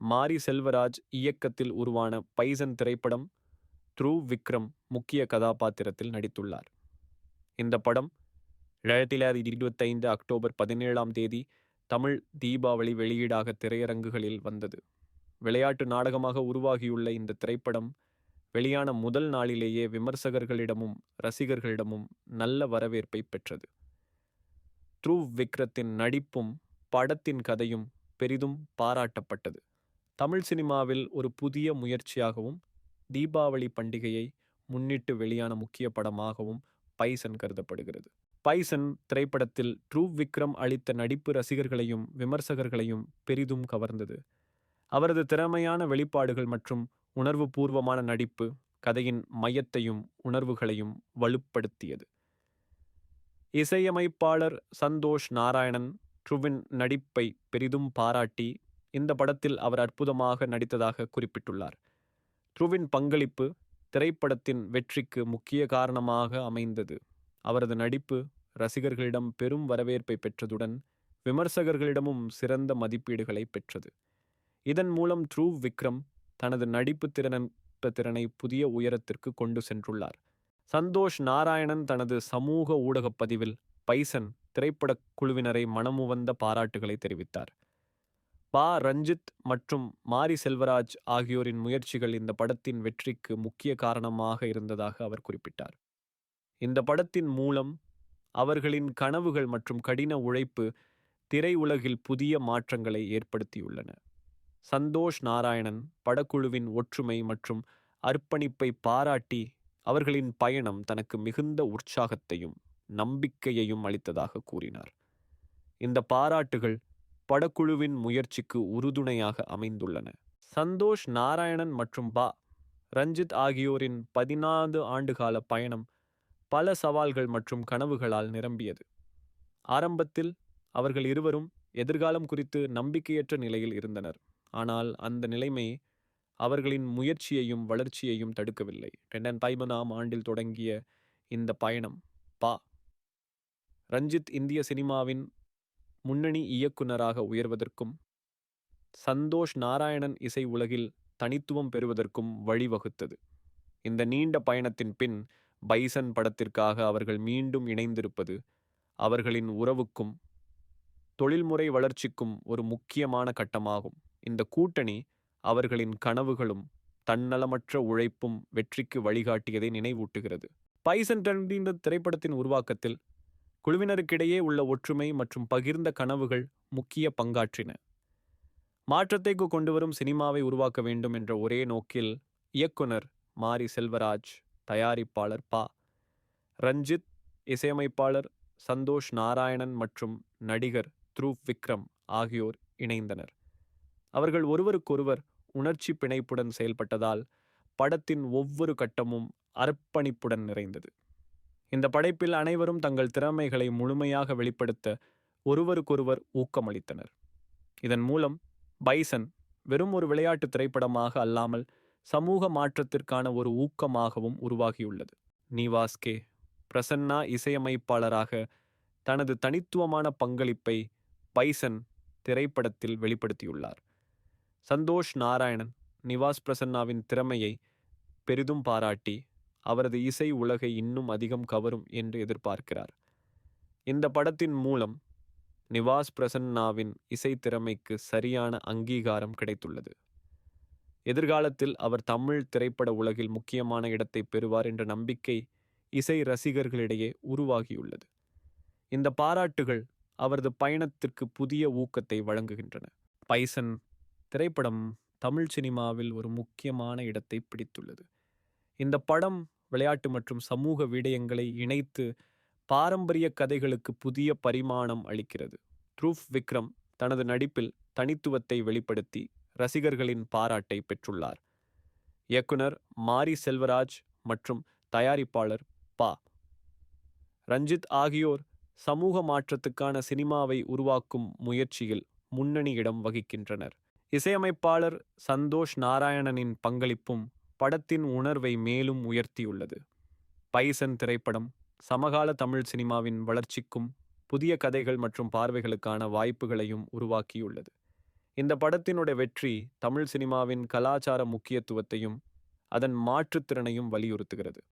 மாரி செல்வராஜ் இயக்கத்தில் உருவான பைசன் திரைப்படம் த்ருவ் விக்ரம் முக்கிய கதாபாத்திரத்தில் நடித்துள்ளார். இந்த படம் 2025 அக்டோபர் 17ஆம் தேதி தமிழ் தீபாவளி வெளியீடாக திரையரங்குகளில் வந்தது. விளையாட்டு நாடகமாக உருவாகியுள்ள இந்த திரைப்படம் வெளியான முதல் நாளிலேயே விமர்சகர்களிடமும் ரசிகர்களிடமும் நல்ல வரவேற்பை பெற்றது. த்ருவ் விக்ரத்தின் நடிப்பும் படத்தின் கதையும் பெரிதும் பாராட்டப்பட்டது. தமிழ் சினிமாவில் ஒரு புதிய முயற்சியாகவும் தீபாவளி பண்டிகையை முன்னிட்டு வெளியான முக்கிய படமாகவும் பைசன் கருதப்படுகிறது. பைசன் திரைப்படத்தில் த்ருவ் விக்ரம் அளித்த நடிப்பு ரசிகர்களையும் விமர்சகர்களையும் பெரிதும் கவர்ந்தது. அவரது திறமையான வெளிப்பாடுகள் மற்றும் உணர்வுபூர்வமான நடிப்பு கதையின் மையத்தையும் உணர்வுகளையும் வலுப்படுத்தியது. இசையமைப்பாளர் சந்தோஷ் நாராயணன் த்ருவின் நடிப்பை பெரிதும் பாராட்டி இந்த படத்தில் அவர் அற்புதமாக நடித்ததாக குறிப்பிட்டுள்ளார். த்ருவின் பங்களிப்பு திரைப்படத்தின் வெற்றிக்கு முக்கிய காரணமாக அமைந்தது. அவரது நடிப்பு ரசிகர்களிடம் பெரும் வரவேற்பை பெற்றதுடன் விமர்சகர்களிடமும் சிறந்த மதிப்பீடுகளை பெற்றது. இதன் மூலம் த்ருவ் விக்ரம் தனது நடிப்பு திறனை புதிய உயரத்திற்கு கொண்டு சென்றுள்ளார். சந்தோஷ் நாராயணன் தனது சமூக ஊடகப் பதிவில் பைசன் திரைப்படக் குழுவினரை மனமுவந்த பாராட்டுகளை தெரிவித்தார். ரஞ்சித் மற்றும் மாரி செல்வராஜ் ஆகியோரின் முயற்சிகள் இந்த படத்தின் வெற்றிக்கு முக்கிய காரணமாக இருந்ததாக அவர் குறிப்பிட்டார். இந்த படத்தின் மூலம் அவர்களின் கனவுகள் மற்றும் கடின உழைப்பு திரையுலகில் புதிய மாற்றங்களை ஏற்படுத்தியுள்ளன. சந்தோஷ் நாராயணன் படக்குழுவின் ஒற்றுமை மற்றும் அர்ப்பணிப்பை பாராட்டி அவர்களின் பயணம் தனக்கு மிகுந்த உற்சாகத்தையும் நம்பிக்கையையும் அளித்ததாக கூறினார். இந்த பாராட்டுகள் படக்குழுவின் முயற்சிக்கு உறுதுணையாக அமைந்துள்ளன. சந்தோஷ் நாராயணன் மற்றும் ரஞ்சித் ஆகியோரின் 14 ஆண்டுகால பயணம் பல சவால்கள் மற்றும் கனவுகளால் நிரம்பியது. ஆரம்பத்தில் அவர்கள் இருவரும் எதிர்காலம் குறித்து நம்பிக்கையற்ற நிலையில் இருந்தனர். ஆனால் அந்த நிலைமை அவர்களின் முயற்சியையும் வளர்ச்சியையும் தடுக்கவில்லை. 2015ஆம் ஆண்டில் தொடங்கிய இந்த பயணம் ரஞ்சித் இந்திய சினிமாவின் முன்னணி இயக்குனராக உயர்வதற்கும் சந்தோஷ் நாராயணன் இசை உலகில் தனித்துவம் பெறுவதற்கும் வழிவகுத்தது. இந்த நீண்ட பயணத்தின் பின் பைசன் படத்திற்காக அவர்கள் மீண்டும் இணைந்திருப்பது அவர்களின் உறவுக்கும் தொழில்முறை வளர்ச்சிக்கும் ஒரு முக்கியமான கட்டமாகும். இந்த கூட்டணி அவர்களின் கனவுகளும் தன்னலமற்ற உழைப்பும் வெற்றிக்கு வழிகாட்டியதை நினைவூட்டுகிறது. பைசன் திரைப்படத்தின் உருவாக்கத்தில் குழுவினருக்கிடையே உள்ள ஒற்றுமை மற்றும் பகிர்ந்த கனவுகள் முக்கிய பங்காற்றின. மாற்றத்தை கொண்டுவரும் சினிமாவை உருவாக்க வேண்டும் என்ற ஒரே நோக்கில் இயக்குனர் மாரி செல்வராஜ், தயாரிப்பாளர் ரஞ்சித், இசையமைப்பாளர் சந்தோஷ் நாராயணன் மற்றும் நடிகர் த்ருவ் விக்ரம் ஆகியோர் இணைந்தனர். அவர்கள் ஒருவருக்கொருவர் உணர்ச்சி பிணைப்புடன் செயல்பட்டதால் படத்தின் ஒவ்வொரு கட்டமும் அர்ப்பணிப்புடன் நிறைந்தது. இந்த படைப்பில் அனைவரும் தங்கள் திறமைகளை முழுமையாக வெளிப்படுத்த ஒருவருக்கொருவர் ஊக்கமளித்தனர். இதன் மூலம் பைசன் வெறும் ஒரு விளையாட்டு திரைப்படமாக அல்லாமல் சமூக மாற்றத்திற்கான ஒரு ஊக்கமாகவும் உருவாகியுள்ளது. நிவாஸ் கே. பிரசன்னா இசையமைப்பாளராக தனது தனித்துவமான பங்களிப்பை பைசன் திரைப்படத்தில் வெளிப்படுத்தியுள்ளார். சந்தோஷ் நாராயணன் நிவாஸ் பிரசன்னாவின் திறமையை பெரிதும் பாராட்டி அவரது இசை உலகை இன்னும் அதிகம் கவரும் என்று எதிர்பார்க்கிறார். இந்த படத்தின் மூலம் நிவாஸ் பிரசன்னாவின் இசை திறமைக்கு சரியான அங்கீகாரம் கிடைத்துள்ளது. எதிர்காலத்தில் அவர் தமிழ் திரைப்பட உலகில் முக்கியமான இடத்தை பெறுவார் என்ற நம்பிக்கை இசை ரசிகர்களிடையே உருவாகியுள்ளது. இந்த பாராட்டுகள் அவரது பயணத்திற்கு புதிய ஊக்கத்தை வழங்குகின்றன. பைசன் திரைப்படம் தமிழ் சினிமாவில் ஒரு முக்கியமான இடத்தை பிடித்துள்ளது. இந்த படம் விளையாட்டு மற்றும் சமூக விடயங்களை இணைத்து பாரம்பரிய கதைகளுக்கு புதிய பரிமாணம் அளிக்கிறது. த்ருவ் விக்ரம் தனது நடிப்பில் தனித்துவத்தை வெளிப்படுத்தி ரசிகர்களின் பாராட்டை பெற்றுள்ளார். இயக்குனர் மாரி செல்வராஜ் மற்றும் தயாரிப்பாளர் ரஞ்சித் ஆகியோர் சமூக மாற்றத்துக்கான சினிமாவை உருவாக்கும் முயற்சியில் முன்னணி இடம் வகிக்கின்றனர். இசையமைப்பாளர் சந்தோஷ் நாராயணனின் பங்களிப்பும் படத்தின் உணர்வை மேலும் உயர்த்தியுள்ளது. பைசன் திரைப்படம் சமகால தமிழ் சினிமாவின் வளர்ச்சிக்கும் புதிய கதைகள் மற்றும் பார்வைகளுக்கான வாய்ப்புகளையும் உருவாக்கியுள்ளது. இந்த படத்தினுடைய வெற்றி தமிழ் சினிமாவின் கலாச்சார முக்கியத்துவத்தையும் அதன் மாற்றுத்திறனையும் வலியுறுத்துகிறது.